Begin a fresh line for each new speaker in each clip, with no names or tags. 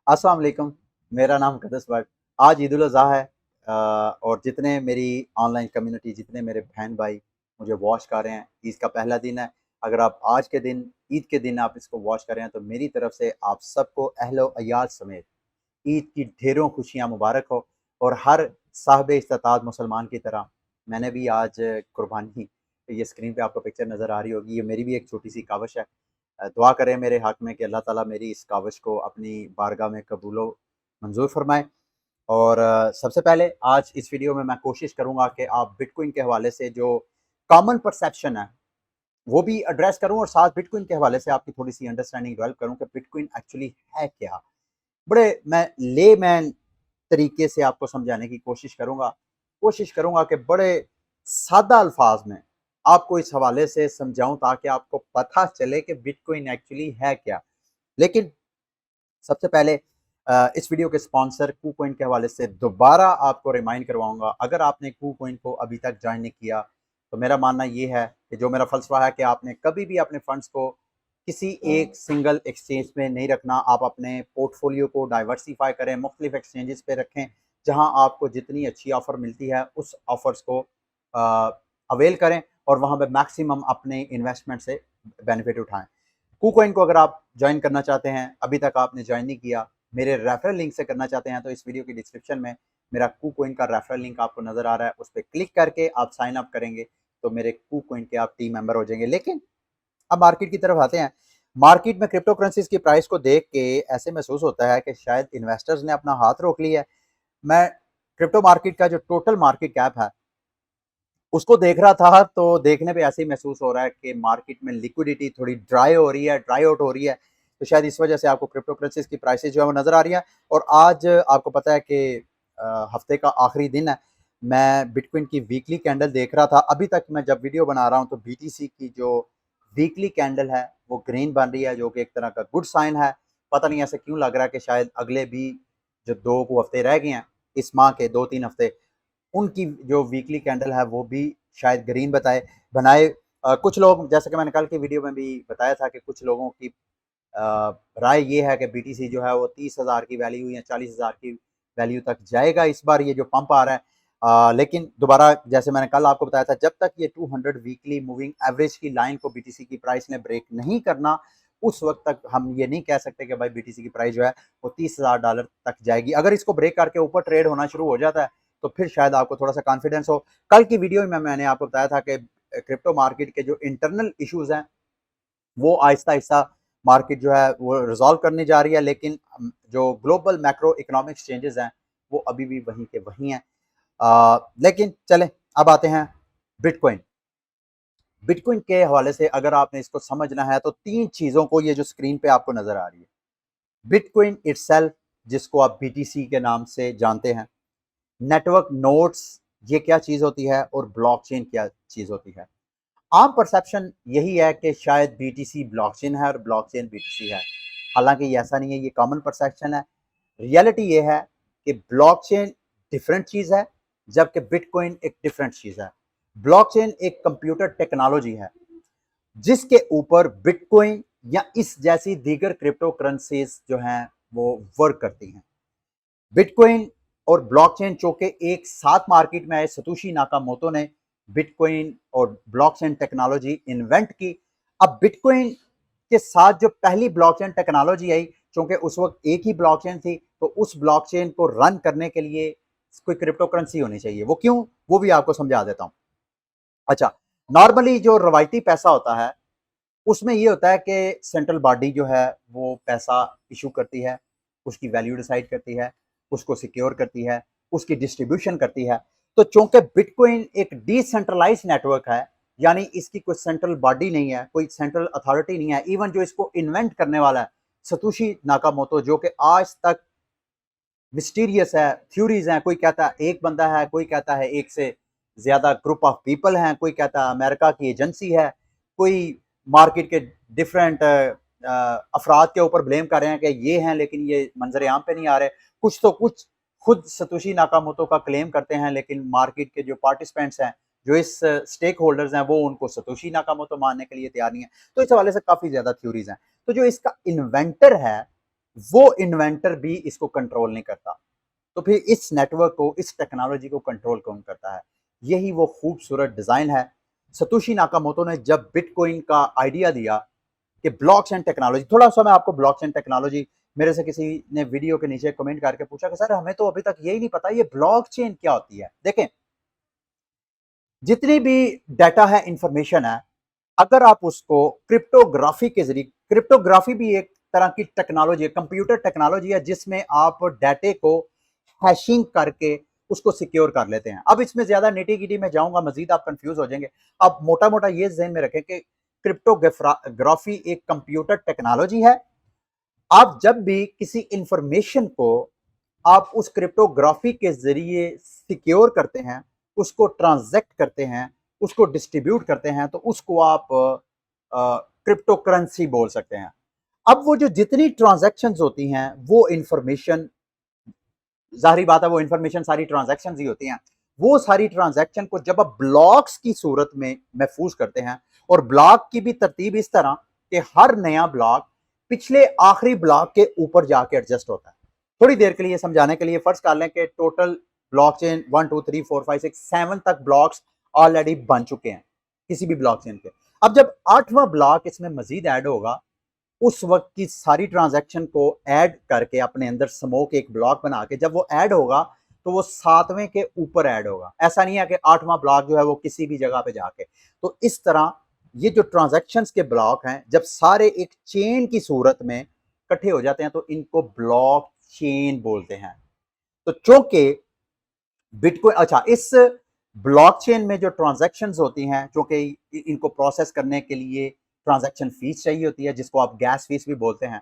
अस्सलाम वालेकुम। मेरा नाम कदस बट। आज ईद उल अज़हा है। और जितने मेरी ऑनलाइन कम्युनिटी, जितने मेरे बहन भाई मुझे वॉच कर रहे हैं, ईद का पहला दिन है। अगर आप आज के दिन, ईद के दिन आप इसको वॉच कर रहे हैं, तो मेरी तरफ से आप सबको अहलो अयाल समेत ईद की ढेरों खुशियाँ मुबारक हो। और हर साहिब इस्तिताअत मुसलमान की तरह मैंने भी आज कुर्बानी, ये स्क्रीन पे आपको पिक्चर नज़र आ रही होगी, ये मेरी भी एक छोटी-सी काविश है। दुआ करें मेरे हक़ में कि अल्लाह ताला मेरी इस काविश को अपनी बारगाह में कबूलो मंज़ूर फ़रमाए। और सबसे पहले आज इस वीडियो में मैं कोशिश करूँगा कि आप बिटकॉइन के हवाले से जो कॉमन परसेप्शन है, वो भी एड्रेस करूँ और साथ बिटकॉइन के हवाले से आपकी थोड़ी-सी अंडरस्टैंडिंग डेवलप करूँ कि बिटकॉइन एक्चुअली है क्या? बड़े मैं लेमैन तरीके से आपको समझाने की कोशिश करूँगा। कोशिश करूँगा कि बड़े सादा अल्फाज में आपको इस हवाले से समझाऊँ, ताकि आपको पता चले कि बिटकॉइन एक्चुअली है क्या? लेकिन सबसे पहले इस वीडियो के स्पॉन्सर कूकॉइन के हवाले से दोबारा आपको रिमाइंड करवाऊँगा। अगर आपने कूकॉइन को अभी तक जॉइन नहीं किया, तो मेरा मानना ये है कि जो मेरा फ़लसफ़ा है कि आपने कभी भी अपने फंड्स को किसी एक सिंगल एक्सचेंज में नहीं रखना। आप अपने पोर्टफोलियो को डाइवर्सिफ़ाई करें, मुख्तलिफ एक्सचेंजेस पे रखें, जहाँ आपको जितनी अच्छी ऑफ़र मिलती है, उस ऑफ़र्स को अवेल करें और वहाँ पे मैक्सिमम अपने इन्वेस्टमेंट से बेनिफिट उठाएँ। कूकॉइन को अगर आप जॉइन करना चाहते हैं, अभी तक आपने जॉइन नहीं किया, मेरे रेफरल लिंक से करना चाहते हैं, तो इस वीडियो की डिस्क्रिप्शन में मेरा कूकॉइन का रेफरल लिंक आपको नज़र आ रहा है, उस पे क्लिक करके आप साइन अप करेंगे, तो मेरे कूकॉइन के आप टीम मेंबर हो जाएँगे। लेकिन अब मार्केट की तरफ आते हैं। मार्केट में क्रिप्टो करेंसीज़ की प्राइस को देख के ऐसे महसूस होता है कि शायद इन्वेस्टर्स ने अपना हाथ रोक लिया है। मैं क्रिप्टो मार्केट का जो टोटल मार्केट कैप है, उसको देख रहा था, तो देखने पे ऐसे ही महसूस हो रहा है कि मार्केट में लिक्विडिटी थोड़ी ड्राई हो रही है, ड्राई आउट हो रही है। तो शायद इस वजह से आपको क्रिप्टो करेंसीज़ की प्राइसेज़ जो है वो नज़र आ रही हैं। और आज आपको पता है कि हफ्ते का आखिरी दिन है। मैं बिटकॉइन की वीकली कैंडल देख रहा था। अभी तक मैं जब वीडियो बना रहा हूँ, तो बीटीसी की जो वीकली कैंडल है, वो ग्रीन बन रही है, जो कि एक तरह का गुड साइन है। पता नहीं ऐसा क्यों लग रहा है कि शायद अगले भी जो 2 को हफ्ते रह गए हैं, इस माह के 2-3 हफ्ते, उनकी जो वीकली कैंडल है वो भी शायद ग्रीन बनाए। कुछ लोग, जैसे कि मैंने कल की वीडियो में भी बताया था, कि कुछ लोगों की राय ये है कि बीटीसी जो है वो 30,000 की वैल्यू या 40,000 की वैल्यू तक जाएगा इस बार, ये जो पंप आ रहा है। लेकिन दोबारा, जैसे मैंने कल आपको बताया था, जब तक ये 200 वीकली मूविंग एवरेज की लाइन को बीटीसी की प्राइस ने ब्रेक नहीं करना, उस वक्त तक हम ये नहीं कह सकते कि भाई बीटीसी की प्राइस जो है वो $30,000 तक जाएगी। अगर इसको ब्रेक करके ऊपर ट्रेड होना शुरू हो जाता है, तो फिर शायद आपको थोड़ा सा कॉन्फिडेंस हो। कल की वीडियो में मैंने आपको बताया था कि क्रिप्टो मार्केट के जो इंटरनल इश्यूज हैं, वो आहिस्ता आहिस्ता मार्केट जो है वो रिजॉल्व करने जा रही है। लेकिन जो ग्लोबल मैक्रो इकोनॉमिक चेंजेस हैं, वो अभी भी वहीं के वहीं हैं। लेकिन चलें, अब आते हैं बिटकॉइन। बिटकॉइन के हवाले से अगर आपने इसको समझना है, तो तीन चीज़ों को, ये जो स्क्रीन पे आपको नज़र आ रही है, बिटकॉइन इटसेल्फ, जिसको आप बीटीसी के नाम से जानते हैं, नेटवर्क नोड्स, ये क्या चीज़ होती है, और ब्लॉकचेन क्या चीज़ होती है। आम परसेप्शन यही है कि शायद बीटीसी ब्लॉकचेन है और ब्लॉकचेन बीटीसी है। हालांकि ये ऐसा नहीं है, ये कॉमन परसेप्शन है। रियलिटी ये है कि ब्लॉकचेन डिफरेंट चीज़ है, जबकि बिटकॉइन एक डिफरेंट चीज़ है। ब्लॉकचेन एक कंप्यूटर टेक्नोलॉजी है, जिसके ऊपर बिटकॉइन या इस जैसी दीगर क्रिप्टो करेंसीज जो हैं वो वर्क करती हैं। बिटकॉइन और ब्लॉकचेन चूंकि एक साथ मार्केट में आए, सतोशी नाकामोटो ने बिटकॉइन और ब्लॉकचेन टेक्नोलॉजी इन्वेंट की। अब बिटकॉइन के साथ जो पहली ब्लॉकचेन टेक्नोलॉजी आई, चूंकि उस वक्त एक ही ब्लॉकचेन थी, तो उस ब्लॉकचेन को रन करने के लिए कोई क्रिप्टो करेंसी होनी चाहिए। वो क्यों, वो भी आपको समझा देता हूं। अच्छा, नॉर्मली जो रवायती पैसा होता है, उसमें ये होता है कि सेंट्रल बॉडी जो है वो पैसा इशू करती है, उसकी वैल्यू डिसाइड करती है, उसको सिक्योर करती है, उसकी डिस्ट्रीब्यूशन करती है। तो चूंकि बिटकॉइन एक डिसेंट्रलाइज नेटवर्क है, यानी इसकी कोई सेंट्रल बॉडी नहीं है, कोई सेंट्रल अथॉरिटी नहीं है। इवन जो इसको इन्वेंट करने वाला है, सतोशी नाकामोटो, जो कि आज तक मिस्टीरियस है, थ्योरीज हैं। कोई कहता है एक बंदा है, कोई कहता है एक से ज्यादा ग्रुप ऑफ पीपल हैं, कोई कहता है अमेरिका की एजेंसी है, कोई मार्केट के डिफरेंट अफराद के ऊपर ब्लेम कर रहे हैं कि ये हैं, लेकिन ये मंजर आम पे नहीं आ रहे। कुछ खुद सतोशी नाकामोटो का क्लेम करते हैं, लेकिन मार्केट के जो पार्टिसिपेंट्स हैं, जो इस स्टेक होल्डर्स हैं, वो उनको सतोशी नाकामोटो मानने के लिए तैयार नहीं है। तो इस हवाले से काफी ज्यादा थ्योरीज हैं। तो जो इसका इन्वेंटर है, वो इन्वेंटर भी इसको कंट्रोल नहीं करता। तो फिर इस नेटवर्क को, इस टेक्नोलॉजी को कंट्रोल कौन करता है? यही वो खूबसूरत डिजाइन है। सतोशी नाकामोटो ने जब बिटकॉइन का आइडिया दिया कि ब्लॉकचेन टेक्नोलॉजी, थोड़ा सा मैं आपको ब्लॉकचेन टेक्नोलॉजी, मेरे से किसी ने वीडियो के नीचे कमेंट करके पूछा कि सर हमें तो अभी तक यही नहीं पता ये ब्लॉकचेन क्या होती है। देखें, जितनी भी डाटा है, इंफॉर्मेशन है, अगर आप उसको क्रिप्टोग्राफी के जरिए, क्रिप्टोग्राफी भी एक तरह की टेक्नोलॉजी है, कंप्यूटर टेक्नोलॉजी है, जिसमें आप डाटे को हैशिंग करके उसको सिक्योर कर लेते हैं। अब इसमें ज्यादा निटी गिटी में जाऊंगा, मजीद आप कंफ्यूज हो जाएंगे। अब मोटा मोटा ये जहन में रखें कि क्रिप्टोग्राफी एक कंप्यूटर टेक्नोलॉजी है। आप जब भी किसी इंफॉर्मेशन को आप उस क्रिप्टोग्राफी के जरिए सिक्योर करते हैं, उसको ट्रांजैक्ट करते हैं, उसको डिस्ट्रीब्यूट करते हैं, तो उसको आप क्रिप्टो करेंसी बोल सकते हैं। अब वो जो जितनी ट्रांजैक्शंस होती हैं, वो इंफॉर्मेशन, जाहिर बात है वो इंफॉर्मेशन सारी ट्रांजैक्शंस ही होती हैं। वो सारी ट्रांजैक्शन को जब आप ब्लॉक्स की सूरत में महफूज करते हैं, और ब्लॉक की भी तरतीब इस तरह कि हर नया ब्लॉक पिछले आखिरी ब्लॉक के ऊपर जाके एडजस्ट होता है। थोड़ी देर के लिए समझाने के लिए फर्ज कर लें कि टोटल ब्लॉकचेन 1 2 3 4 5 6 7 तक ब्लॉक्स ऑलरेडी बन चुके हैं किसी भी ब्लॉकचेन के। अब जब 8वां ब्लॉक इसमें मजीद ऐड होगा, उस वक्त की सारी ट्रांजैक्शन को ऐड करके अपने अंदर स्मोक एक ब्लॉक बना के जब वो ऐड होगा, तो वो 7वें के ऊपर ऐड होगा। ऐसा नहीं है कि 8वां ब्लॉक जो है वो किसी भी जगह पे जाके। तो इस तरह ये जो ट्रांजैक्शंस के ब्लॉक हैं, जब सारे एक चेन की सूरत में इकट्ठे हो जाते हैं, तो इनको ब्लॉक चेन बोलते हैं। तो चूंकि बिटकॉइन, अच्छा, इस ब्लॉकचेन में जो ट्रांजैक्शंस होती हैं, जो कि इनको प्रोसेस करने के लिए ट्रांजैक्शन फीस चाहिए होती है, जिसको आप गैस फीस भी बोलते हैं,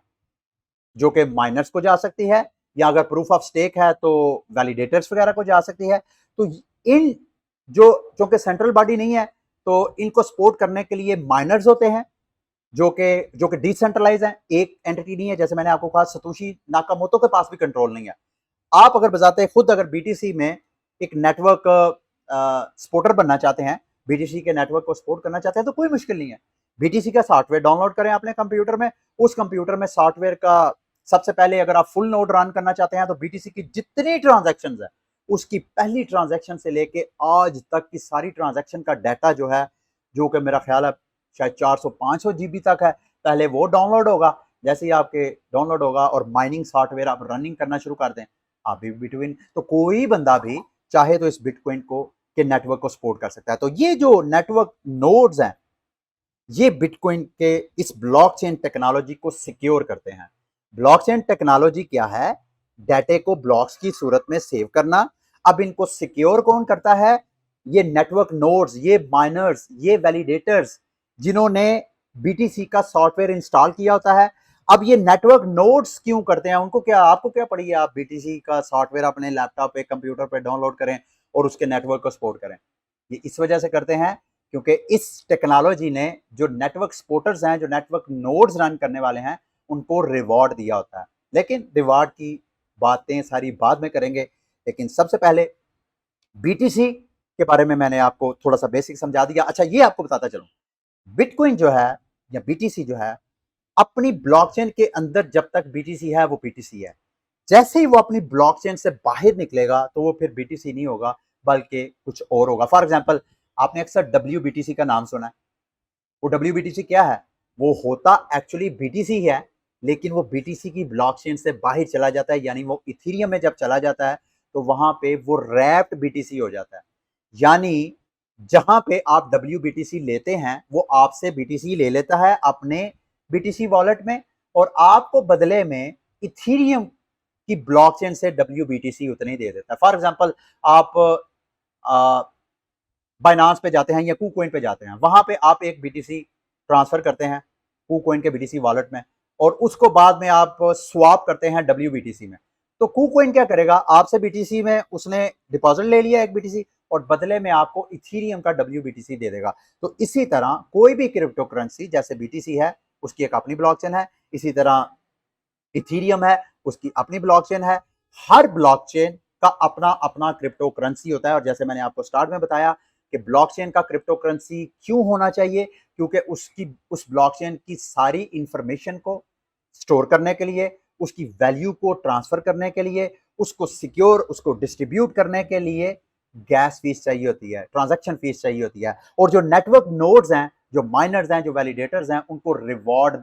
जो कि माइनर्स को जा सकती है, या अगर प्रूफ ऑफ स्टेक है तो वैलिडेटर्स वगैरह को जा सकती है। तो इन जो, क्योंकि सेंट्रल बॉडी नहीं है, तो इनको सपोर्ट करने के लिए माइनर्स होते हैं, जो कि डिसेंट्रलाइज है, एक एंटिटी नहीं है। जैसे मैंने आपको कहा, सतोशी नाकामोटो के पास भी कंट्रोल नहीं है। आप अगर बजाते खुद अगर बीटीसी में एक नेटवर्क सपोर्टर बनना चाहते हैं, बीटीसी के नेटवर्क को सपोर्ट करना चाहते हैं, तो कोई मुश्किल नहीं है। बीटीसी का सॉफ्टवेयर डाउनलोड करें अपने कंप्यूटर में। उस कंप्यूटर में सॉफ्टवेयर का सबसे पहले, अगर आप फुल नोड रन करना चाहते हैं, तो बीटीसी की जितनी ट्रांजैक्शंस है, उसकी पहली ट्रांजैक्शन से लेके आज तक की सारी ट्रांजैक्शन का डाटा जो है, जो कि मेरा ख्याल है शायद 400-500 जीबी तक है, पहले वो डाउनलोड होगा। जैसे ही आपके डाउनलोड होगा और माइनिंग सॉफ्टवेयर आप रनिंग करना शुरू कर दें, आप भी बिटकॉइन, तो कोई बंदा भी चाहे तो इस बिटकॉइन को के नेटवर्क को सपोर्ट कर सकता है। तो ये जो नेटवर्क नोड्स हैं, ये बिटकॉइन के इस ब्लॉकचेन टेक्नोलॉजी को सिक्योर करते हैं। ब्लॉकचेन टेक्नोलॉजी क्या है? डाटे को ब्लॉक्स की सूरत में सेव करना। अब इनको सिक्योर कौन करता है? ये नेटवर्क नोड्स, ये माइनर्स, ये वैलिडेटर्स, जिन्होंने बीटीसी का सॉफ्टवेयर इंस्टॉल किया होता है। अब ये नेटवर्क नोड्स क्यों करते हैं? उनको क्या, आपको क्या पड़ी है आप बीटीसी का सॉफ्टवेयर अपने लैपटॉप पे, कंप्यूटर पे डाउनलोड करें और उसके नेटवर्क को सपोर्ट करें? ये इस वजह से करते हैं क्योंकि इस टेक्नोलॉजी ने जो नेटवर्क सपोर्टर्स हैं, जो नेटवर्क नोड्स रन करने वाले हैं, उनको रिवॉर्ड दिया होता है। लेकिन रिवॉर्ड की बातें सारी बाद में करेंगे, लेकिन सबसे पहले बीटीसी के बारे में मैंने आपको थोड़ा सा बेसिक समझा दिया। अच्छा, ये आपको बताता चलूं, बिटकॉइन जो है या बीटीसी जो है, अपनी ब्लॉकचेन के अंदर जब तक बीटीसी है वो बीटीसी है। जैसे ही वो अपनी ब्लॉकचेन से बाहर निकलेगा, तो वो फिर बीटीसी नहीं होगा, बल्कि कुछ और होगा। फॉर एग्जांपल, आपने अक्सर डब्ल्यूबीटीसी का नाम सुना है। वो डब्ल्यूबीटीसी क्या है? वो होता एक्चुअली बीटीसी है, लेकिन वो बीटीसी की ब्लॉकचेन से बाहर चला जाता है, यानी वो इथेरियम में जब चला जाता है, तो वहां पे वो रैप्ड बीटीसी हो जाता है। यानी जहां पे आप डब्ल्यूबीटीसी लेते हैं, वो आपसे बीटीसी ले लेता है अपने बीटीसी वॉलेट में, और आपको बदले में इथेरियम की ब्लॉकचेन से डब्ल्यूबीटीसी उतनी दे देता है। फॉर एग्जांपल, आप बाइनांस पे जाते हैं या कूकॉइन पे जाते हैं, वहां पे आप एक बीटीसी ट्रांसफर करते हैं कूकॉइन के बीटीसी वॉलेट में, और उसको बाद में आप स्वैप करते हैं डब्ल्यूबीटीसी में। तो कूकॉइन क्या करेगा? आपसे बीटीसी में उसने डिपॉजिट ले लिया एक बीटीसी, और बदले में आपको इथेरियम का डब्ल्यूबीटीसी दे देगा। तो इसी तरह कोई भी क्रिप्टो करेंसी, जैसे बीटीसी है, उसकी एक अपनी ब्लॉकचेन है, इसी तरह इथेरियम है, उसकी अपनी ब्लॉकचेन है। हर ब्लॉकचेन का अपना अपना क्रिप्टो करेंसी होता है। और जैसे मैंने आपको स्टार्ट में बताया कि ब्लॉकचेन का क्रिप्टो करेंसी क्यों होना चाहिए, क्योंकि उस ब्लॉकचेन की सारी इंफॉर्मेशन को स्टोर करने के लिए, उसकी वैल्यू को ट्रांसफर करने के लिए, उसको सिक्योर, उसको डिस्ट्रीब्यूट करने के लिए गैस फीस चाहिए होती है, ट्रांजैक्शन फीस चाहिए होती है। और जो नेटवर्क नोड्स हैं, जो माइनर्स हैं, जो वैलिडेटर्स हैं, उनको रिवॉर्ड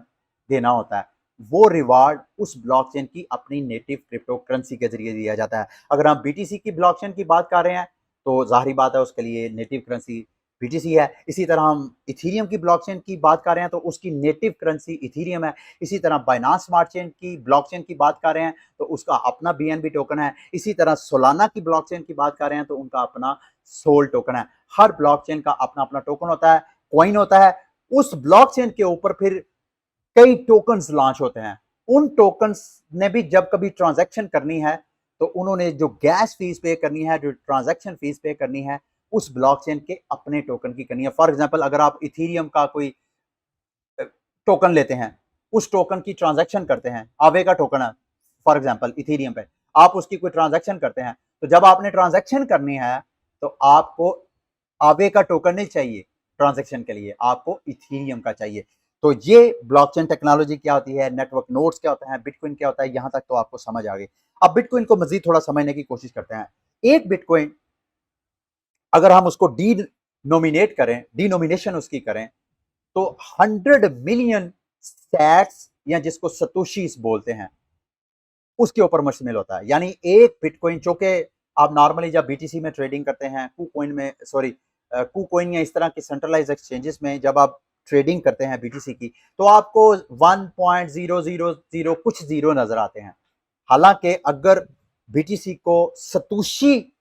देना होता है। वो रिवार्ड उस ब्लॉकचेन की अपनी नेटिव क्रिप्टो करेंसी के जरिए दिया जाता है। अगर हम बीटीसी की ब्लॉकचेन की बात कर रहे हैं तो जाहिर बात है उसके लिए नेटिव करेंसी बीटीसी है। इसी तरह हम इथीरियम की ब्लॉकचेन की बात कर रहे हैं तो उसकी नेटिव करेंसी इथीरियम है। इसी तरह बाइनांस स्मार्ट चेन की ब्लॉकचेन की बात कर रहे हैं तो उसका अपना बीएनबी टोकन है। इसी तरह सोलाना की ब्लॉकचेन की बात कर रहे हैं तो उनका अपना सोल टोकन है। हर ब्लॉकचेन का अपना अपना टोकन होता है, कॉइन होता है। उस ब्लॉकचेन के ऊपर फिर कई टोकन्स लॉन्च होते हैं। उन टोकन्स ने भी जब कभी ट्रांजैक्शन करनी है तो उन्होंने जो गैस फीस पे करनी है, जो ट्रांजैक्शन फीस पे करनी है, उस ब्लॉकचेन के अपने टोकन की करनी है। फॉर एग्जांपल अगर आप इथीरियम का कोई टोकन लेते हैं, उस टोकन की ट्रांजैक्शन करते हैं, आवे का टोकन है फॉर एग्जांपल इथीरियम पे, आप उसकी कोई ट्रांजैक्शन करते हैं, तो जब आपने ट्रांजैक्शन करनी है तो आपको आवे का टोकन नहीं चाहिए ट्रांजैक्शन के लिए, आपको इथीरियम का चाहिए। तो ये ब्लॉकचेन टेक्नोलॉजी क्या होती है, नेटवर्क नोड्स क्या होता है, बिटकॉइन क्या होता है, यहां तक तो आपको समझ आ गई। अब बिटकॉइन को मजीद थोड़ा समझने की कोशिश करते हैं। एक बिटकॉइन अगर हम उसको डी नोमिनेट करें, डिनोमिनेशन उसकी करें, तो 100 मिलियन सैट्स या जिसको सतोशीस बोलते हैं उसके ऊपर मुश्तमिल होता है। यानी एक बिटकॉइन, चूंकि आप नॉर्मली जब बीटीसी में ट्रेडिंग करते हैं, कूकॉइन में, सॉरी कूकॉइन या इस तरह के सेंट्रलाइज एक्सचेंजेस में जब आप ट्रेडिंग करते हैं बीटीसी की, तो आपको 1.000 कुछ जीरो नजर आते हैं। हालांकि अगर बीटीसी को सतोशी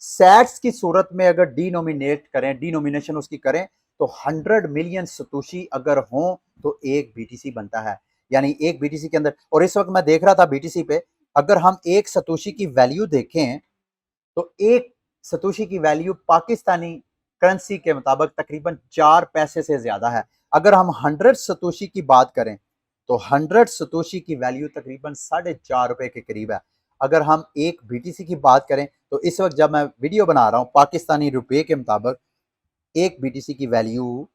सैट्स की सूरत में अगर डिनोमिनेट करें, डिनोमिनेशन उसकी करें, तो 100 मिलियन सतोशी अगर हो तो एक बीटीसी बनता है। यानी एक बीटीसी के अंदर, और इस वक्त मैं देख रहा था बीटीसी पे, अगर हम एक सतोशी की वैल्यू देखें तो एक सतोशी की वैल्यू पाकिस्तानी करेंसी के मुताबिक तकरीबन 4 पैसे से ज्यादा है। अगर हम 100 सतोशी की बात करें तो 100 सतोशी की वैल्यू तकरीबन 4.5 रुपए के करीब है। अगर हम एक बीटीसी की बात करें तो इस वक्त जब मैं वीडियो बना रहा हूं, पाकिस्तानी रुपए के मुताबिक एक बीटीसी की वैल्यू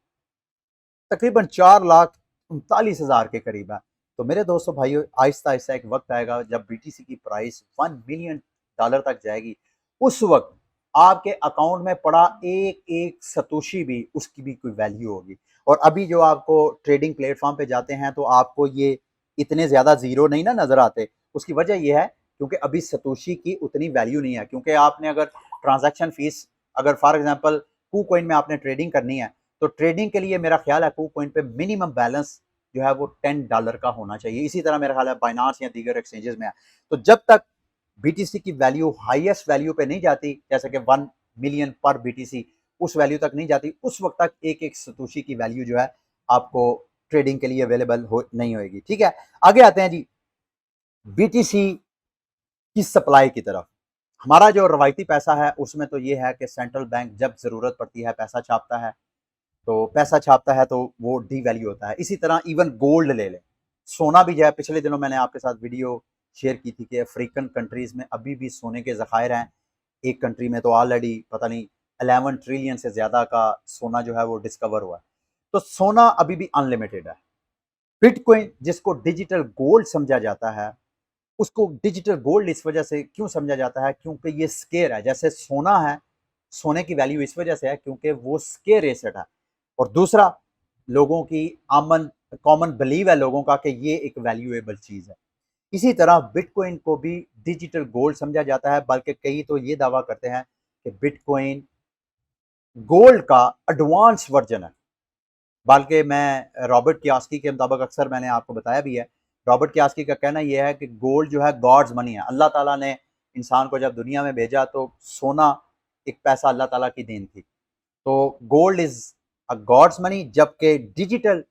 तकरीबन 4,39,000 के करीब है। तो मेरे दोस्तों भाइयों, आहिस्ता आहिस्ता एक वक्त आएगा जब बीटीसी की प्राइस $1 मिलियन तक जाएगी। उस वक्त आपके अकाउंट में पड़ा एक एक सतोशी भी, उसकी भी कोई वैल्यू होगी। और अभी जो आपको ट्रेडिंग प्लेटफॉर्म पे जाते हैं तो आपको ये इतने ज्यादा जीरो नहीं ना नजर आते। उसकी वजह यह है क्योंकि अभी सतोशी की उतनी वैल्यू नहीं है। क्योंकि आपने अगर ट्रांजैक्शन फीस, अगर फॉर एग्जांपल कूकॉइन में आपने ट्रेडिंग करनी है तो ट्रेडिंग के लिए मेरा ख्याल है कूकॉइन पे मिनिमम बैलेंस जो है वो $10 का होना चाहिए। इसी तरह मेरा ख्याल है बाइनांस या दीगर एक्सचेंजेस में है। तो जब तक बीटीसी की वैल्यू हाईएस्ट वैल्यू पे नहीं जाती, जैसे कि 1 मिलियन पर बीटीसी, उस वैल्यू तक नहीं जाती, उस वक्त तक एक एक सतोशी की वैल्यू जो है आपको ट्रेडिंग के लिए अवेलेबल हो नहीं होगी। ठीक है, आगे आते हैं जी बीटीसी की सप्लाई की तरफ। हमारा जो रवायती पैसा है उसमें तो ये है कि सेंट्रल बैंक जब जरूरत पड़ती है पैसा छापता है, तो पैसा छापता है तो वो डी वैल्यू होता है। इसी तरह इवन गोल्ड ले लें, सोना भी जो है, पिछले दिनों मैंने आपके साथ वीडियो शेयर की थी कि अफ्रीकन कंट्रीज में अभी भी सोने के ज़खायर हैं। एक कंट्री में तो ऑलरेडी पता नहीं 11 ट्रिलियन से ज़्यादा का सोना जो है वो डिस्कवर हुआ है। तो सोना अभी भी अनलिमिटेड है। बिटकॉइन जिसको डिजिटल गोल्ड समझा जाता है, उसको डिजिटल गोल्ड इस वजह से क्यों समझा जाता है, क्योंकि ये स्केयर है। जैसे सोना है, सोने की वैल्यू इस वजह से है क्योंकि वो स्केयर एसेट है। और दूसरा, लोगों की आमन कॉमन बिलीव है लोगों का कि ये एक वैल्यूएबल चीज है। इसी तरह बिटकॉइन को भी डिजिटल गोल्ड समझा जाता है, बल्कि कई तो ये दावा करते हैं कि बिटकॉइन गोल्ड का एडवांस वर्जन है। बल्कि मैं रॉबर्ट कियोसाकी के मुताबिक, अक्सर मैंने आपको बताया भी है, रॉबर्ट कियोसाकी का कहना यह है कि गोल्ड जो है गॉड्स मनी है। अल्लाह ताला ने इंसान को जब दुनिया में भेजा तो सोना एक पैसा अल्लाह ताला की देन थी। तो gold is a god's money, जबकि डिजिटल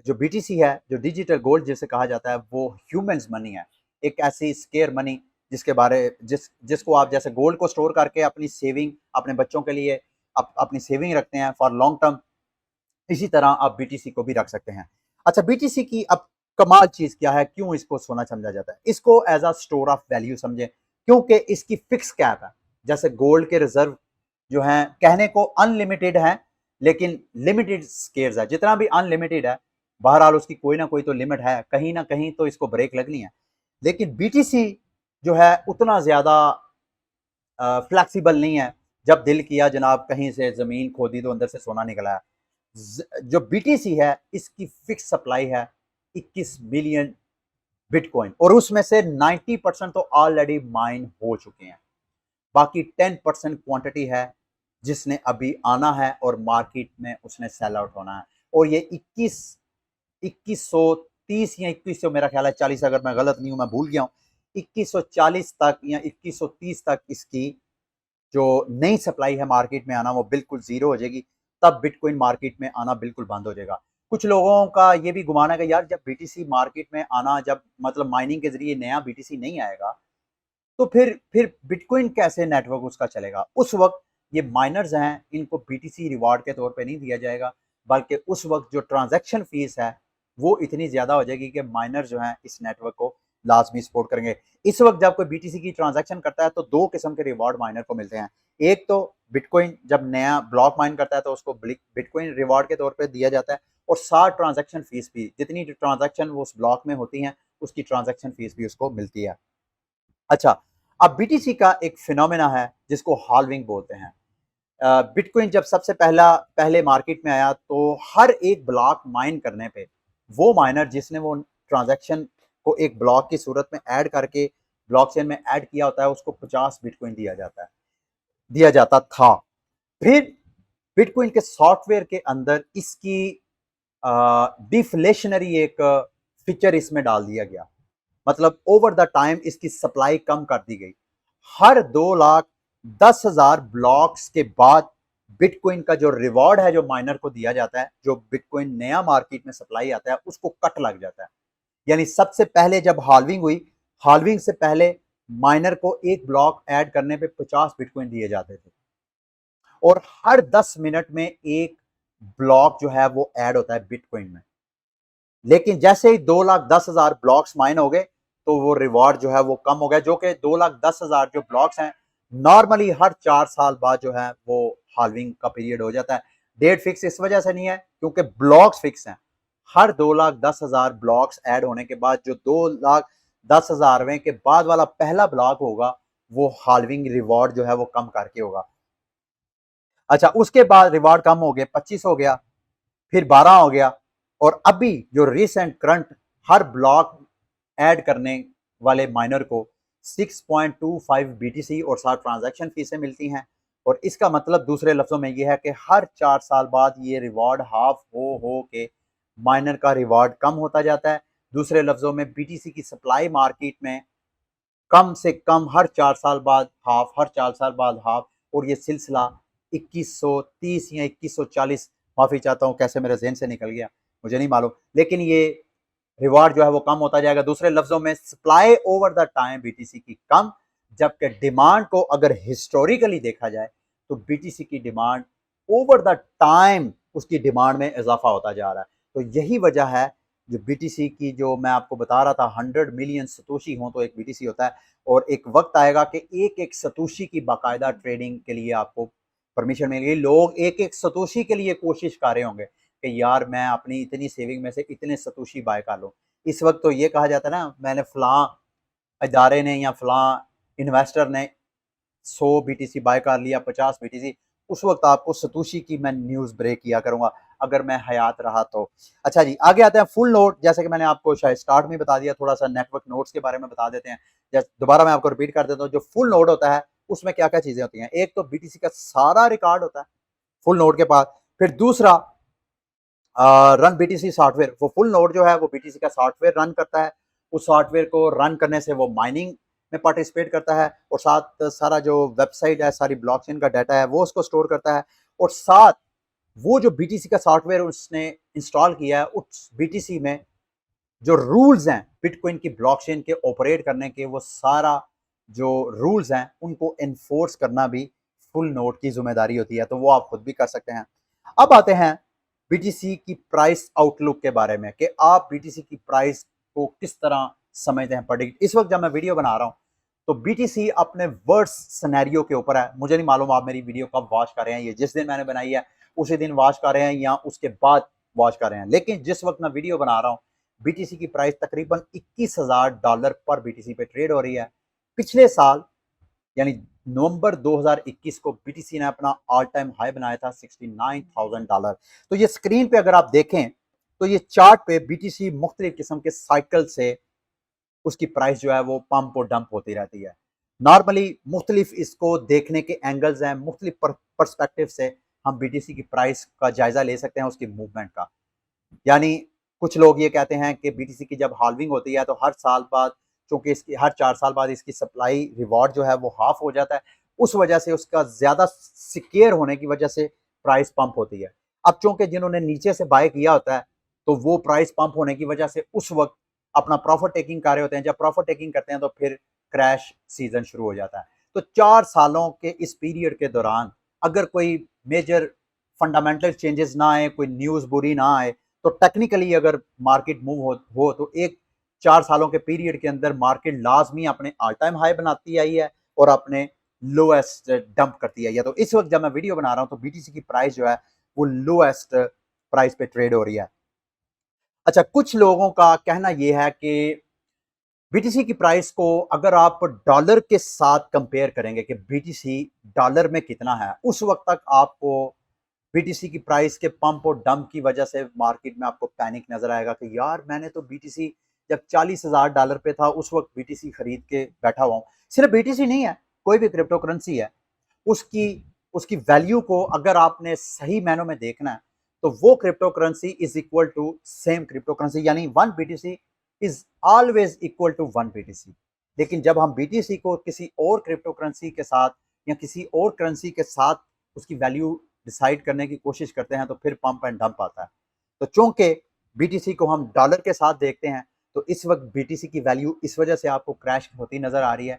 जो बीटीसी है, जो डिजिटल गोल्ड जिसे कहा जाता है, वो ह्यूमंस मनी है। एक ऐसी स्केयर मनी जिसके बारे जिसको आप जैसे गोल्ड को स्टोर करके अपनी सेविंग, अपने बच्चों के लिए अपनी सेविंग रखते हैं फॉर लॉन्ग टर्म, इसी तरह आप बीटीसी को भी रख सकते हैं। अच्छा, बीटीसी की अब कमाल चीज क्या है, क्यों इसको सोना समझा जाता है? इसको as a store of value समझे, क्योंकि इसकी फिक्स कैप है। जैसे गोल्ड के रिजर्व जो हैं कहने को अनलिमिटेड है, लेकिन लिमिटेड स्केयर्स है। जितना भी अनलिमिटेड है, बहरहाल उसकी कोई ना कोई तो लिमिट है, कहीं ना कहीं तो इसको ब्रेक लगनी है। लेकिन बीटीसी जो है उतना ज़्यादा फ्लेक्सिबल नहीं है। जब दिल किया जनाब कहीं से ज़मीन खोदी तो अंदर से सोना निकला है। जो बीटीसी है इसकी फिक्स सप्लाई है 21 मिलियन बिटकॉइन, और उसमें से 90% तो ऑलरेडी माइन हो चुके हैं। बाकी 10% क्वांटिटी है जिसने अभी आना है और मार्केट में उसने सेल आउट होना है। और ये 2130 या 2100, मेरा ख्याल है 40, अगर मैं गलत नहीं हूं, मैं भूल गया हूं, 2140 तक या 2130 तक इसकी जो नई सप्लाई है मार्केट में आना वो बिल्कुल जीरो हो जाएगी। तब बिटकॉइन मार्केट में आना बिल्कुल बंद हो जाएगा। कुछ लोगों का ये भी गुमान है कि यार जब बीटीसी मार्केट में आना, जब मतलब माइनिंग के जरिए नया बीटीसी नहीं आएगा तो फिर बिटकॉइन कैसे नेटवर्क उसका चलेगा। उस वक्त ये माइनर्स हैं, इनको बीटीसी रिवार्ड के तौर पे नहीं दिया जाएगा, बल्कि उस वक्त जो ट्रांजैक्शन फीस है वो इतनी ज़्यादा हो जाएगी कि माइनर जो हैं इस नेटवर्क को लाजमी सपोर्ट करेंगे। इस वक्त जब कोई बीटीसी की ट्रांजैक्शन करता है तो दो किस्म के रिवार्ड माइनर को मिलते हैं। एक तो बिटकॉइन जब नया ब्लॉक माइन करता है तो उसको बिटकॉइन रिवार्ड के तौर पर दिया जाता है, और साथ ट्रांजैक्शन फीस भी, जितनी ट्रांजैक्शन वो उस ब्लॉक में होती हैं उसकी ट्रांजैक्शन फीस भी उसको मिलती है। अच्छा, अब बीटीसी का एक फिनोमेना है जिसको हाल्विंग बोलते हैं। बिटकॉइन जब सबसे पहले मार्केट में आया तो हर एक ब्लॉक माइन करने पे वो माइनर जिसने वो ट्रांजैक्शन को एक ब्लॉक की सूरत में ऐड करके ब्लॉकचेन में ऐड किया होता है उसको 50 बिटकॉइन दिया जाता था। फिर बिटकॉइन के सॉफ्टवेयर के अंदर इसकी डिफ्लेशनरी एक फीचर इसमें डाल दिया गया, मतलब ओवर द टाइम इसकी सप्लाई कम कर दी गई। हर 2,10,000 ब्लॉक्स के बाद बिटकॉइन का जो रिवॉर्ड है जो माइनर को दिया जाता है, जो बिटकॉइन नया मार्केट में सप्लाई आता है उसको कट लग जाता है। यानी सबसे पहले जब हाल्विंग हुई, हाल्विंग से पहले माइनर को एक ब्लॉक ऐड करने पे 50 बिटकॉइन दिए जाते थे, और हर 10 मिनट में एक ब्लॉक जो है वो ऐड होता है बिटकॉइन में। लेकिन जैसे ही 2,10,000 ब्लॉक्स माइन हो गए तो वो रिवॉर्ड जो है वो कम हो गया, जो कि 2,10,000 जो ब्लॉक्स हैं नॉर्मली हर 4 साल बाद जो है वो हाल्विंग का पीरियड हो जाता है। डेट फिक्स इस वजह से नहीं है क्योंकि ब्लॉक्स फिक्स हैं। हर 2,10,000 ब्लॉक्स ऐड होने के बाद जो 2,10,000वें के बाद वाला पहला ब्लॉक होगा वो हाल्विंग रिवॉर्ड जो है वो कम करके होगा। अच्छा, उसके बाद रिवॉर्ड कम हो गया, 25 हो गया, फिर 12 हो गया, और अभी जो रिसेंट करंट हर ब्लॉक ऐड करने वाले माइनर को 6.25 बीटीसी और साथ ट्रांजैक्शन फीसें मिलती हैं। और इसका मतलब दूसरे लफ्जों में यह है कि हर 4 साल बाद ये रिवॉर्ड हाफ हो के माइनर का रिवॉर्ड कम होता जाता है। दूसरे लफ्जों में बीटीसी की सप्लाई मार्केट में कम से कम हर 4 साल बाद हाफ, हर 4 साल बाद हाफ, और ये सिलसिला 2130 या 2140, माफ़ी चाहता हूँ कैसे मेरे जहन से निकल गया मुझे नहीं मालूम, लेकिन ये रिवार्ड जो है वो कम होता जाएगा। दूसरे लफ्जों में supply over the time BTC की कम, जबकि डिमांड को अगर हिस्टोरिकली देखा जाए तो बीटीसी की डिमांड ओवर द टाइम उसकी डिमांड में इजाफा होता जा रहा है। तो यही वजह है जो बीटीसी की, जो मैं आपको बता रहा था 100 मिलियन सतोशी हो तो एक बीटीसी होता है, और एक वक्त आएगा कि एक एक सतोशी की बाकायदा ट्रेडिंग के लिए आपको परमिशन मिलेगी। लोग एक एक सतोशी के लिए कोशिश कर रहे होंगे कि यार मैं अपनी इतनी सेविंग में से इतने सतोशी बाय कर लूँ। इस वक्त तो ये कहा जाता है ना, मैंने फलां इदारे ने या फलां इन्वेस्टर ने 100 बीटीसी बाय कर लिया, 50 बीटीसी, उस वक्त आपको सतोशी की मैं न्यूज़ ब्रेक किया करूंगा अगर मैं हयात रहा तो। अच्छा जी, आगे आते हैं फुल नोड। जैसे कि मैंने आपको शायद स्टार्ट में बता दिया, थोड़ा सा नेटवर्क नोड्स के बारे में बता देते हैं। जैसे दोबारा मैं आपको रिपीट कर देता हूँ, जो फुल नोड होता है उसमें क्या क्या चीजें होती हैं। एक तो बीटीसी का सारा रिकॉर्ड होता है फुल नोड के पास। फिर दूसरा रन बीटीसी सॉफ्टवेयर, वो फुल नोड जो है वो बीटीसी का सॉफ्टवेयर रन करता है। उस सॉफ्टवेयर को रन करने से वो माइनिंग में पार्टिसिपेट करता है, और साथ सारा जो वेबसाइट है, सारी ब्लॉकचेन का डाटा है वो उसको स्टोर करता है। और साथ वो जो बीटीसी का सॉफ्टवेयर उसने इंस्टॉल किया है, उस बीटीसी में जो रूल्स हैं बिटकॉइन की ब्लॉकचेन के ऑपरेट करने के, वो सारा जो रूल्स हैं उनको एनफोर्स करना भी फुल नोड की जिम्मेदारी होती है, तो वो आप खुद भी कर सकते हैं। अब आते हैं बीटीसी की प्राइस आउटलुक के बारे में कि आप बीटीसी की प्राइस को किस तरह समझते हैं प्रेडिक्ट। इस वक्त जब मैं वीडियो बना रहा हूं तो बीटीसी अपने वर्स्ट सिनेरियो के ऊपर है। मुझे नहीं मालूम आप मेरी वीडियो कब वॉच कर रहे हैं, ये जिस दिन मैंने बनाई है उसी दिन वॉच कर रहे हैं या उसके बाद वॉच कर रहे हैं, लेकिन जिस वक्त मैं वीडियो बना रहा हूं बीटीसी की प्राइस तकरीबन $21,000 पर बीटीसी पे ट्रेड हो रही है। पिछले साल यानी नवंबर 2021 को बीटीसी ने अपना ऑल टाइम हाई बनाया था $69,000। तो ये स्क्रीन पे अगर आप देखें तो ये चार्ट पे बीटीसी मुख्तलिफ किस्म के साइकिल से उसकी प्राइस जो है वो पंप और डंप होती रहती है। नॉर्मली मुख्तलिफ इसको देखने के एंगल्स हैं, मुख्तलिफ परस्पेक्टिव से हम बीटीसी की प्राइस का जायजा ले सकते हैं, उसकी मूवमेंट का। यानी कुछ लोग ये कहते हैं कि बीटीसी की जब हाल्विंग होती है तो हर साल बाद, चूंकि इसकी हर 4 साल बाद इसकी सप्लाई रिवॉर्ड जो है वो हाफ हो जाता है, उस वजह से उसका ज्यादा सिक्योर होने की वजह से प्राइस पंप होती है। अब चूंकि जिन्होंने नीचे से बाय किया होता है तो वो प्राइस पंप होने की वजह से उस वक्त अपना प्रॉफिट टेकिंग कर रहे होते हैं। जब प्रॉफिट टेकिंग करते हैं तो फिर क्रैश सीजन शुरू हो जाता है। तो 4 सालों के इस पीरियड के दौरान अगर कोई मेजर फंडामेंटल चेंजेस ना आए, कोई न्यूज़ बुरी ना आए, तो टेक्निकली अगर मार्केट मूव हो तो एक 4 सालों के पीरियड के अंदर मार्केट लाजमी अपने ऑल टाइम हाई बनाती आई है और अपने लोएस्ट डंप करती आई है। तो इस वक्त जब मैं वीडियो बना रहा हूं तो बीटीसी की प्राइस जो है वो लोएस्ट प्राइस पे ट्रेड हो रही है। अच्छा, कुछ लोगों का कहना यह है कि बीटीसी की प्राइस को अगर आप डॉलर के साथ कंपेयर करेंगे कि बीटीसी डॉलर में कितना है, उस वक्त तक आपको बीटीसी की प्राइस के पंप और डंप की वजह से मार्केट में आपको पैनिक नजर आएगा कि यार मैंने तो बीटीसी जब $40,000 पे था उस वक्त बीटीसी खरीद के बैठा हुआ हूं। सिर्फ बीटीसी नहीं है, कोई भी क्रिप्टो करेंसी है, उसकी उसकी वैल्यू को अगर आपने सही मैनों में देखना है तो वो crypto currency is equal to same crypto currency, यानी 1 BTC is always equal to 1 BTC। लेकिन जब हम बीटीसी को किसी और क्रिप्टो करेंसी के साथ या किसी और करेंसी के साथ उसकी वैल्यू डिसाइड करने की कोशिश करते हैं तो फिर पंप एंड डंप आता है। तो चूंकि बीटीसी को हम डॉलर के साथ देखते हैं तो इस वक्त बीटीसी की वैल्यू इस वजह से आपको क्रैश होती नजर आ रही है।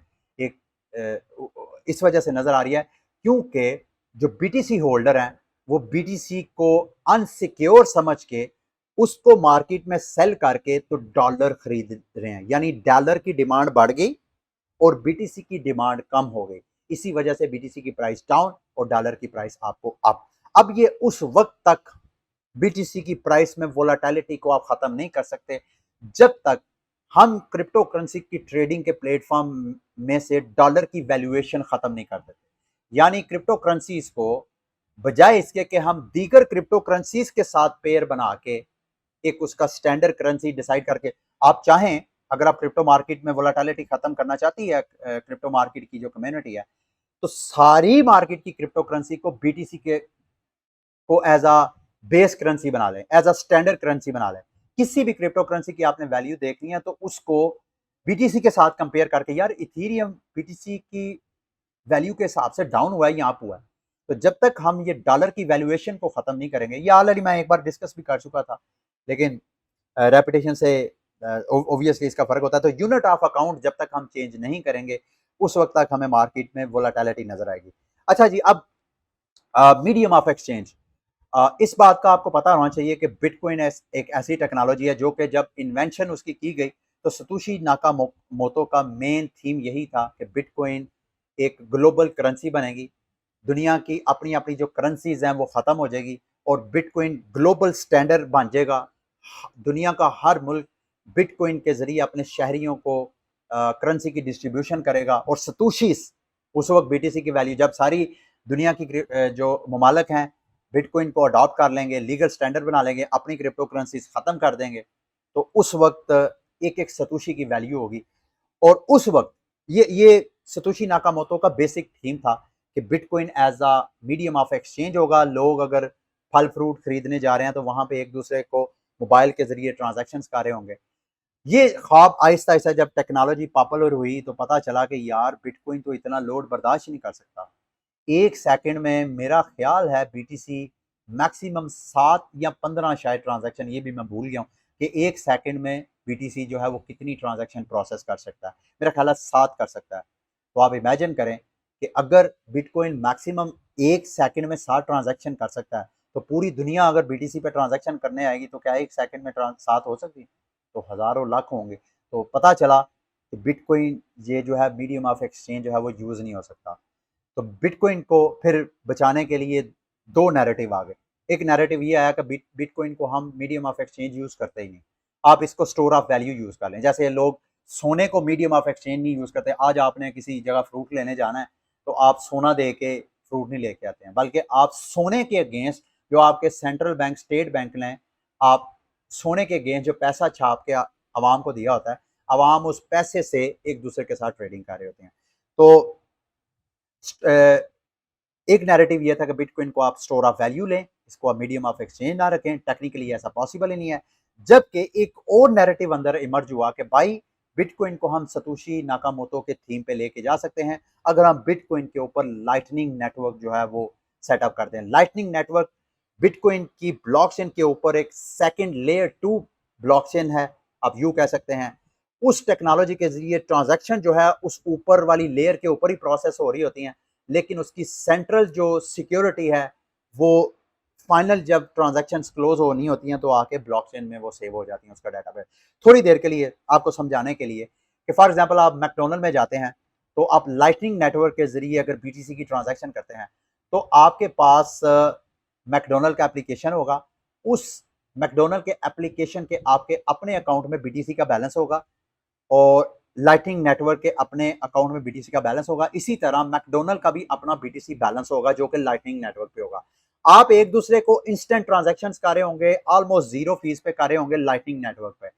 इस वजह से नजर आ रही है क्योंकि जो बीटीसी होल्डर हैं वो बीटीसी को अनसिक्योर समझ के उसको मार्केट में सेल करके तो डॉलर खरीद रहे हैं, यानी डॉलर की डिमांड बढ़ गई और बीटीसी की डिमांड कम हो गई। इसी वजह से बीटीसी की प्राइस डाउन और डॉलर की प्राइस आपको अप। अब ये उस वक्त तक बीटीसी की प्राइस में वोलाटिलिटी को आप खत्म नहीं कर सकते जब तक हम क्रिप्टो करेंसी की ट्रेडिंग के प्लेटफॉर्म में से डॉलर की वैल्यूएशन खत्म नहीं कर देते। यानी क्रिप्टो करेंसीज को बजाय इसके कि हम दीगर क्रिप्टो करेंसीज के साथ पेयर बना के एक उसका स्टैंडर्ड करेंसी डिसाइड करके, आप चाहें अगर आप क्रिप्टो मार्केट में वोलाटिलिटी खत्म करना चाहती है क्रिप्टो मार्केट की जो कम्युनिटी है, तो सारी मार्केट की क्रिप्टो करेंसी को बीटीसी के को एज अ बेस करेंसी बना लें, एज अ स्टैंडर्ड करेंसी बना लें। किसी भी क्रिप्टो करेंसी की आपने वैल्यू देखनी है तो उसको बीटीसी के साथ कंपेयर करके, यार इथीरियम बीटीसी की वैल्यू के हिसाब से डाउन हुआ है या अप हुआ है, तो जब तक हम ये डॉलर की वैल्यूएशन को खत्म नहीं करेंगे, ये ऑलरेडी मैं एक बार डिस्कस भी कर चुका था, लेकिन रेपिटेशन से ऑब्वियसली इसका फर्क होता है। तो यूनिट ऑफ अकाउंट जब तक हम चेंज नहीं करेंगे उस वक्त तक हमें मार्केट में वोलाटिलिटी नजर आएगी। अच्छा जी, अब मीडियम ऑफ एक्सचेंज, इस बात का आपको पता होना चाहिए कि बिटकॉइन एक ऐसी टेक्नोलॉजी है जो कि जब इन्वेंशन उसकी की गई तो सतोशी नाकामोटो का मेन थीम यही था कि बिटकॉइन एक ग्लोबल करेंसी बनेगी, दुनिया की अपनी अपनी जो करेंसीज हैं वो ख़त्म हो जाएगी और बिटकॉइन ग्लोबल स्टैंडर्ड बन जाएगा। दुनिया का हर मुल्क बिटकॉइन के ज़रिए अपने शहरियों को करेंसी की डिस्ट्रीब्यूशन करेगा और सतोशीस उस वक्त बीटीसी की वैल्यू, जब सारी दुनिया की जो ममालक हैं बिटकॉइन को अडॉप्ट कर लेंगे, लीगल स्टैंडर्ड बना लेंगे, अपनी क्रिप्टो करेंसीज ख़त्म कर देंगे, तो उस वक्त एक एक सतोशी की वैल्यू होगी। और उस वक्त ये सतोशी नाकामोटो का बेसिक थीम था कि bitcoin as a medium of exchange होगा। लोग अगर फल फ्रूट खरीदने जा रहे हैं तो वहां पे एक दूसरे को मोबाइल के जरिए ट्रांजैक्शन कर रहे होंगे। ये ख्वाब आहिस्ता आहिस्ता जब टेक्नोलॉजी पॉपुलर हुई तो पता चला कि यार बिटकॉइन तो इतना लोड बर्दाश्त नहीं कर सकता। एक सेकंड में मेरा ख्याल है बीटीसी मैक्सिमम 7 या 15 शायद ट्रांजैक्शन, ये भी मैं भूल गया हूँ कि एक सेकंड में बीटीसी जो है वो कितनी ट्रांजैक्शन प्रोसेस कर सकता है। मेरा ख्याल है 7 कर सकता है। तो आप इमेजिन करें कि अगर बिटकॉइन मैक्सिमम एक सेकंड में 7 ट्रांजैक्शन कर सकता है तो पूरी दुनिया अगर बीटीसी पे ट्रांजैक्शन करने आएगी तो क्या एक सेकंड में 7 हो सकती है? तो हज़ारों लाख होंगे। तो पता चला कि बिटकॉइन ये जो है मीडियम ऑफ एक्सचेंज जो है वो यूज़ नहीं हो सकता। तो बिटकॉइन को फिर बचाने के लिए 2 नैरेटिव आ गए। एक नैरेटिव ये आया कि बिटकॉइन को हम मीडियम ऑफ एक्सचेंज यूज़ करते ही नहीं। आप इसको स्टोर ऑफ वैल्यू यूज़ कर लें। जैसे लोग सोने को मीडियम ऑफ एक्सचेंज नहीं यूज़ करते। आज आपने किसी जगह फ्रूट लेने जाना है, तो आप सोना दे के फ्रूट नहीं लेके आते हैं, बल्कि आप सोने के अगेंस्ट जो आपके सेंट्रल बैंक, स्टेट बैंक ने आप सोने के अगेंस्ट जो पैसा छाप के अवाम को दिया होता है, अवाम उस पैसे से एक दूसरे के साथ ट्रेडिंग कर रहे होते हैं। तो एक नैरेटिव ये था कि बिटकॉइन को आप स्टोर ऑफ वैल्यू लें, इसको आप मीडियम ऑफ एक्सचेंज ना रखें, टेक्निकली ऐसा पॉसिबल ही नहीं है। जबकि एक और नैरेटिव अंदर इमर्ज हुआ कि भाई बिटकॉइन को हम सतोशी नाकामोटो के थीम पे लेके जा सकते हैं अगर हम बिटकॉइन के ऊपर लाइटनिंग नेटवर्क जो है वो सेटअप करते हैं। लाइटनिंग नेटवर्क बिटकॉइन की ब्लॉकचेन के ऊपर एक सेकंड लेयर 2 ब्लॉकचेन है, आप यूं कह सकते हैं। उस टेक्नोलॉजी के जरिए ट्रांजैक्शन जो है उस ऊपर वाली लेयर के ऊपर ही प्रोसेस हो रही होती हैं, लेकिन उसकी सेंट्रल जो सिक्योरिटी है वो फाइनल जब ट्रांजैक्शंस क्लोज होनी होती हैं तो आके ब्लॉकचेन में वो सेव हो जाती हैं उसका डाटाबेस। थोड़ी देर के लिए आपको समझाने के लिए कि फॉर एग्जांपल आप मैकडोनल्ड में जाते हैं, तो आप लाइटनिंग नेटवर्क के जरिए अगर बीटीसी की ट्रांजैक्शन करते हैं तो आपके पास मैकडोनल्ड का एप्लीकेशन होगा। उस मैकडोनल्ड के एप्लीकेशन के आपके अपने अकाउंट में बीटीसी का बैलेंस होगा और लाइटनिंग नेटवर्क के अपने अकाउंट में बीटीसी का बैलेंस होगा। इसी तरह मैकडोनल्ड का भी अपना बीटीसी बैलेंस होगा जो कि लाइटनिंग नेटवर्क पे होगा। आप एक दूसरे को इंस्टेंट ट्रांजैक्शन कर रहे होंगे, ऑलमोस्ट जीरो फीस पे कर रहे होंगे लाइटनिंग नेटवर्क पे।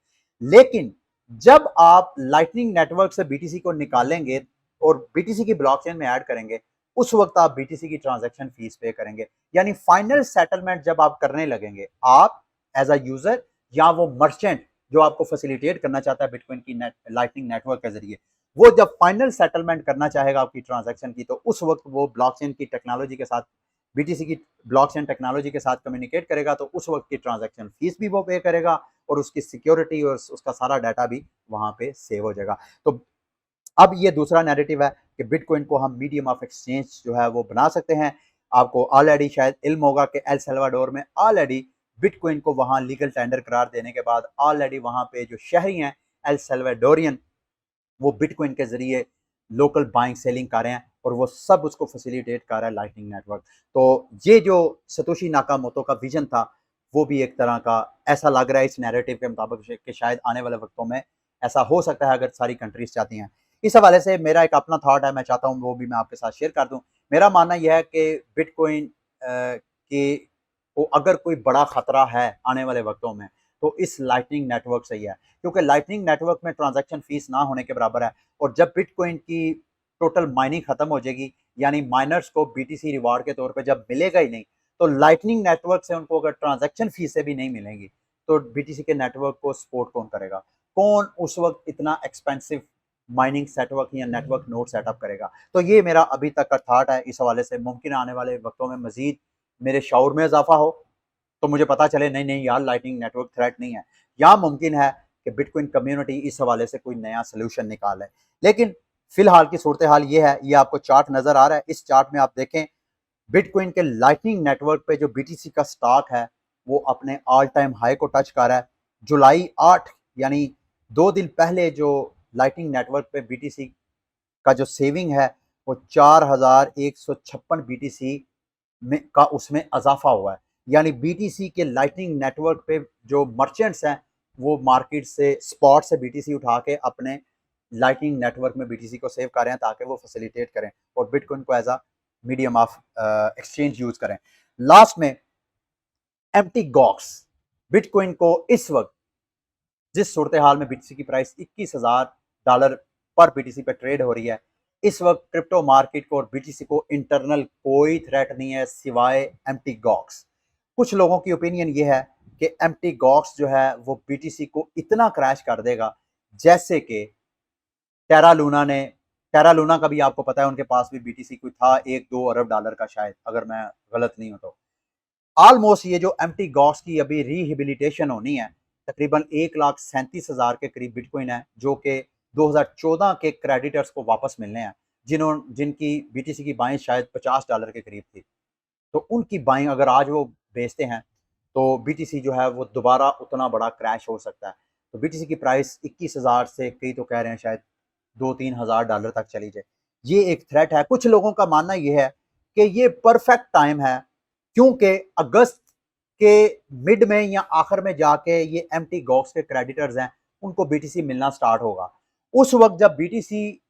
लेकिन जब आप लाइटनिंग नेटवर्क से बीटीसी को निकालेंगे और बीटीसी की ब्लॉकचेन में ऐड करेंगे, उस वक्त आप बीटीसी की ट्रांजैक्शन फीस पे करेंगे। यानी फाइनल सेटलमेंट जब आप करने लगेंगे, आप एज अ यूजर या वो मर्चेंट जो आपको फैसिलिटेट करना चाहता है बिटकॉइन की लाइटनिंग नेटवर्क के जरिए, वो जब फाइनल सेटलमेंट करना चाहेगा आपकी ट्रांजैक्शन की, तो उस वक्त वो ब्लॉकचेन की टेक्नोलॉजी के साथ, बीटीसी की ब्लॉकचेन टेक्नोलॉजी के साथ कम्युनिकेट करेगा, तो उस वक्त की ट्रांजैक्शन फीस भी वो पे करेगा और उसकी सिक्योरिटी और उसका सारा डाटा भी वहां पे सेव हो जाएगा। तो अब ये दूसरा नैरेटिव है कि बिटकॉइन को हम मीडियम ऑफ एक्सचेंज जो है वो बना सकते हैं। आपको ऑलरेडी शायद इल्म होगा कि एल सल्वाडोर में ऑलरेडी बिटकॉइन को वहां लीगल टेंडर करार देने के बाद ऑलरेडी वहां पे जो शहरी हैं एल सल्वाडोरियन, वो बिटकॉइन के जरिए लोकल बाइंग सेलिंग कर रहे हैं और वो सब उसको फैसिलिटेट कर रहा है लाइटनिंग नेटवर्क। तो ये जो सतोशी नाकामोटो का विजन था वो भी एक तरह का ऐसा लग रहा है इस नैरेटिव के मुताबिक कि शायद आने वाले वक्तों में ऐसा हो सकता है अगर सारी कंट्रीज चाहती हैं। इस हवाले से मेरा एक अपना थॉट है, मैं चाहता हूँ वो भी मैं आपके साथ शेयर कर दूं। मेरा मानना यह है कि बिटकॉइन के को अगर कोई बड़ा खतरा है आने वाले वक्तों में तो इस लाइटनिंग नेटवर्क से ही है, क्योंकि लाइटनिंग नेटवर्क में ट्रांजैक्शन फीस ना होने के बराबर है। और जब बिटकॉइन की टोटल माइनिंग खत्म हो जाएगी, यानी माइनर्स को बीटीसी रिवार्ड के तौर पे जब मिलेगा ही नहीं, तो लाइटनिंग नेटवर्क से उनको अगर ट्रांजैक्शन फीस से भी नहीं मिलेंगी, तो बीटीसी के नेटवर्क को सपोर्ट कौन करेगा? कौन उस वक्त इतना एक्सपेंसिव माइनिंग सेटवर्क या नेटवर्क नोड सेटअप करेगा? तो ये मेरा अभी तक का थॉट है। इस हवाले से मुमकिन आने वाले वक्तों में मजीद मेरे शऊर में इजाफा हो, तो मुझे पता चले नहीं नहीं यार लाइटनिंग नेटवर्क थ्रेट नहीं है, या मुमकिन है कि बिटकॉइन कम्युनिटी इस हवाले से कोई नया सोल्यूशन निकाले। लेकिन फिलहाल की सूरत हाल ये है, ये आपको चार्ट नजर आ रहा है, इस चार्ट में आप देखें बिटकॉइन के लाइटनिंग नेटवर्क पे जो बीटीसी का स्टॉक है वो अपने ऑल टाइम हाई को टच कर रहा है। जुलाई 8 यानी 2 दिन पहले जो लाइटनिंग नेटवर्क पे बीटीसी का जो सेविंग है वो 4156 बीटीसी में का उसमें इजाफा हुआ है। यानी बीटीसी के लाइटनिंग नेटवर्क पे जो मर्चेंट्स हैं वो मार्केट से स्पॉट से बीटीसी उठा के अपने लाइटनिंग नेटवर्क में बीटीसी को सेव कर रहे हैं ताकि वो फैसिलिटेट करें और बिटकॉइन को as a medium of exchange use करें। लास्ट में एम्प्टी गॉक्स बिटकॉइन को इस वक्त जिस सूरत हाल में बीटीसी की प्राइस $21,000 पर बीटीसी पे ट्रेड हो रही है, इस वक्त क्रिप्टो मार्केट को और बीटीसी को इंटरनल कोई थ्रेट नहीं है सिवाय एम्प्टी गॉक्स। कुछ लोगों की ओपिनियन ये है कि एम्प्टी गॉक्स जो है वो बीटीसी को इतना क्रैश कर देगा जैसे कि टेरा लूना का भी आपको पता है उनके पास भी बीटीसी कोई था $1-2 अरब का शायद, अगर मैं गलत नहीं हूं तो। ऑलमोस्ट ये जो एम्प्टी गॉक्स की अभी रिहेबिलिटेशन होनी है तकरीबन 1,37,000 के करीब बिटकॉइन है जो कि 2014 के क्रेडिटर्स को वापस मिलने हैं, जिनकी बीटीसी की बाइंग शायद $50 के करीब थी। तो उनकी बाइंग अगर आज वो बेचते हैं तो बीटीसी जो है वो दोबारा उतना बड़ा क्रैश हो सकता है। तो बीटीसी की प्राइस 21,000 से कई तो कह रहे हैं शायद $2-3 हज़ार तक चली जाए। ये एक थ्रेट है। कुछ लोगों का मानना यह है कि ये परफेक्ट टाइम है क्योंकि अगस्त कि मिड में या आखिर में जाके ये एम्प्टी गॉक्स के क्रेडिटर्स हैं, उनको बीटीसी मिलना स्टार्ट होगा। उस वक़्त जब बीटीसी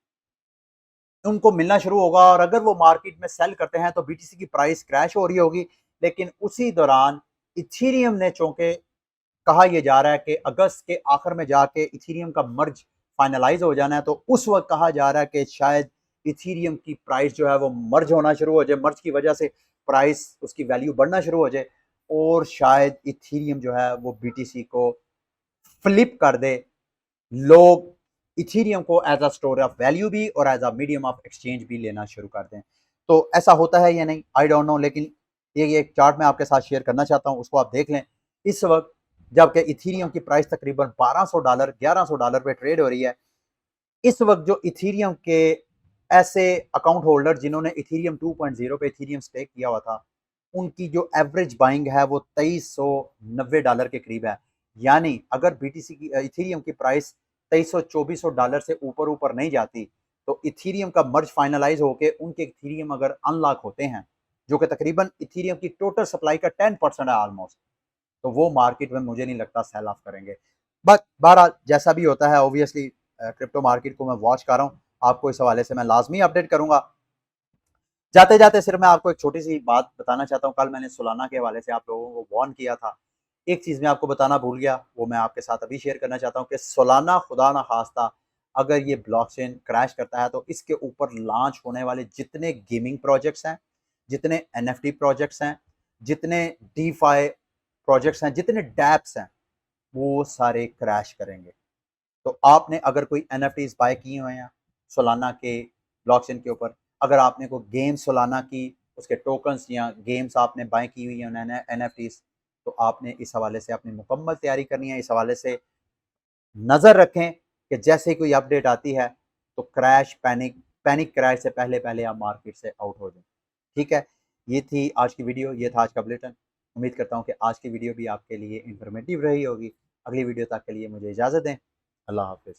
उनको मिलना शुरू होगा और अगर वो मार्केट में सेल करते हैं तो बीटीसी की प्राइस क्रैश हो रही होगी। लेकिन उसी दौरान इथेरियम ने, चूँकि कहा यह जा रहा है कि अगस्त के आखिर में जाके इथेरियम का मर्ज फाइनलाइज हो जाना है, तो उस वक्त कहा जा रहा है कि शायद इथेरियम की प्राइस जो है वो मर्ज होना शुरू हो जाए, मर्ज की वजह से प्राइस, उसकी वैल्यू बढ़ना शुरू हो जाए और शायद इथेरियम जो है वो बीटीसी को फ्लिप कर दे। लोग इथेरियम को as a store of value भी और as a medium of exchange भी लेना शुरू कर दें। तो ऐसा होता है या नहीं, आई डोंट नो, लेकिन ये एक चार्ट मैं आपके साथ शेयर करना चाहता हूँ, उसको आप देख लें। इस वक्त जबकि इथेरियम की प्राइस तकरीबन $1200 $1100 पे ट्रेड हो रही है, इस वक्त जो इथेरियम के ऐसे अकाउंट होल्डर जिन्होंने इथेरियम 2.0 पे इथेरियम स्टेक किया हुआ था, उनकी जो एवरेज बाइंग है वो $2390 के करीब है। यानी अगर बीटीसी की इथेरियम की प्राइस $2300-2400 से ऊपर नहीं जाती, तो इथेरियम का मर्ज फाइनलाइज होके उनके इथेरियम अगर अनलॉक होते हैं, जो कि तकरीबन इथेरियम की टोटल सप्लाई का 10% है ऑलमोस्ट, तो वो मार्केट में मुझे नहीं लगता सेल ऑफ करेंगे। बट बहरहाल जैसा भी होता है, ऑब्वियसली क्रिप्टो मार्केट को मैं वॉच कर रहा हूँ, आपको इस हवाले से मैं लाजमी अपडेट करूंगा। जाते जाते सिर्फ मैं आपको एक छोटी सी बात बताना चाहता हूँ। कल मैंने सोलाना के हवाले से आप लोगों को वार्न किया था, एक चीज़ मैं आपको बताना भूल गया, वो मैं आपके साथ अभी शेयर करना चाहता हूँ कि सोलाना खुदा ना खास्ता अगर ये ब्लॉकचेन क्रैश करता है तो इसके ऊपर लॉन्च होने वाले जितने गेमिंग प्रोजेक्ट्स हैं, जितने एनएफटी प्रोजेक्ट्स हैं, जितने डीफाई प्रोजेक्ट्स हैं, जितने डैप्स हैं, वो सारे क्रैश करेंगे। तो आपने अगर कोई एनएफटीज बाय किए हुए हैं सोलाना के ब्लॉकचेन के ऊपर, अगर आपने कोई गेम सोलाना की उसके टोकन्स या गेम्स आपने बाय की हुई है एनएफटीज, तो आपने इस हवाले से अपनी मुकम्मल तैयारी करनी है। इस हवाले से नज़र रखें कि जैसे ही कोई अपडेट आती है तो क्रैश, पैनिक क्रैश से पहले पहले आप मार्केट से आउट हो जाएं। ठीक है, ये थी आज की वीडियो, ये था आज का बुलेटिन। उम्मीद करता हूँ कि आज की वीडियो भी आपके लिए इंफॉर्मेटिव रही होगी। अगली वीडियो तक के लिए मुझे इजाज़त दें। अल्लाह हाफिज़।